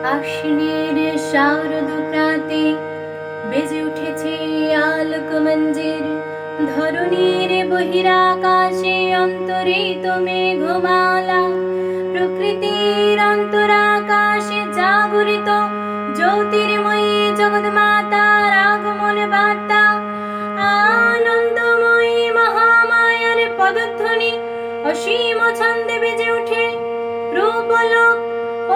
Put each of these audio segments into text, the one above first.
আশ্বিনের শারদ প্রাতে বেজে উঠেছে আলোকমঞ্জির। ধরণীর বহিরাকাশে অন্তরিত মেঘমালা, প্রকৃতির অন্তরাকাশে জাগরিত জ্যোতির্ময়ী জগৎমাতার আগমন বার্তা। আনন্দময়ী মহামায়ার পদধ্বনি অসীম ছন্দে বেজে ওঠে। রূপলোক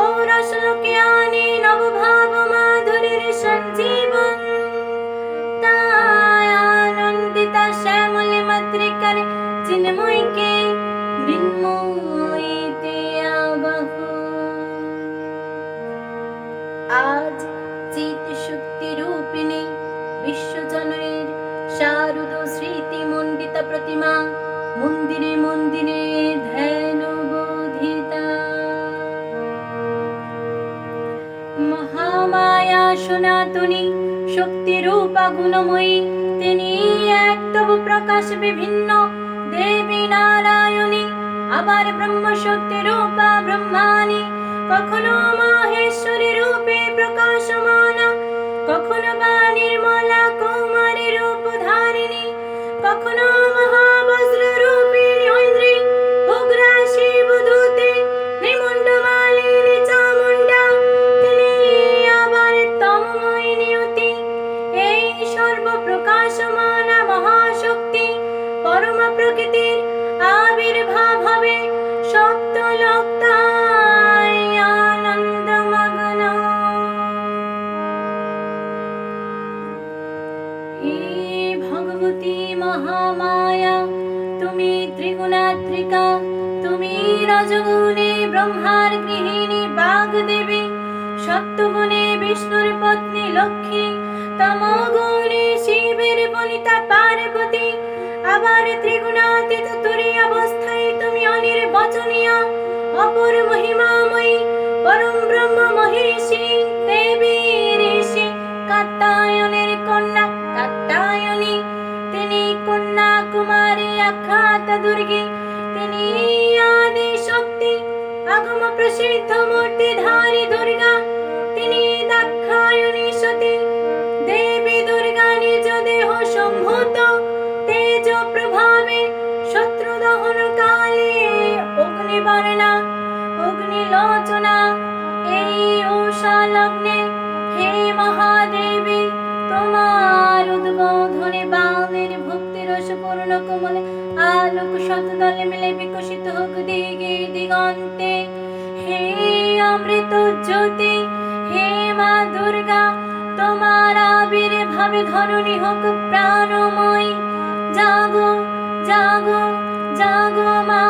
ও রসলোকে আনে নবভাব মাধুরীর সঞ্জীবন। তাই আনন্দিতা শ্যামলী মাতৃকার চিন্ময়ীকে মৃন্ময়ীতে আবাহন। আজ চিত শক্তি রূপিণী বিশ্বজননীর শারদ স্মৃতি মণ্ডিতা প্রতিমা মন্দিরে মন্দিরে ধ্যান বোধিতা। মহামায়া সনাতনী শক্তি রূপা গুণময়ী, তিনি এক তবু প্রকাশ বিভিন্ন দেবী নারায়ণী। আবার ব্রহ্ম শক্তি রূপা ব্রহ্মাণী, কখনো মাহেশ্বরী রূপে প্রকাশমানা, কখনো বা নির্মলা কৌমারী রূপ ধারিণী, কখনো মহাবজ্র রূপিণী ঐন্দ্রী, উগ্রা শিবদূতে নিমুণ্ডমালিনী চামুণ্ডা। তিনি আবার তমময়ী নিয়তি, এই সর্বপ্রকাশমানা মহাশক্তি পরমা প্রকৃতির আবির্ভাব হবে সপ্তলোক তাই আনন্দমগ্ন। হে ভগবতী মহামায়া, তুমি ত্রিগুণাত্রিকা, তুমি রজগুণে ব্রহ্মার গৃহিণী বাগদেবী, সত্যগুণে বিষ্ণুর পত্নী লক্ষ্মী, তমগুণে শিবের বনিতা পার্বতী। আবার ত্রিগুণাতীত তুরী অবস্থায় তুমি অনির্বচনীয় অপর মহিমাময়ী পরম ব্রহ্ম মহিষী দেবী ঋষি কাত্যায়নের কন্যা কাত্যায়নী। তিনি কন্যা কুমারী আখ্যাত দুর্গী, তিনি আদি শক্তি আগম প্রসিদ্ধ মূর্তিধারী দুর্গা। তিনি দাক্ষায়ণী সতী দেবী দুর্গা, নিজ দেহ সম্ভূত তেজ প্রভাবে শত্রু দহন কালে অগ্নিবর্ণা অগ্নিলোচনা। এই উষা লগ্নে হে মহাদেবী, তোমার উদ্বোধনে বালের ভক্তি রস পূর্ণ কোমল আলোক শতদলে মিলে বিকশিত হোক দিগে দিগন্তে। হে অমৃত জ্যোতি, হে মা দুর্গা, তোমার আবির্ভাবে ধরণী হোক প্রাণময়ী। জাগো জাগো জাগো মা।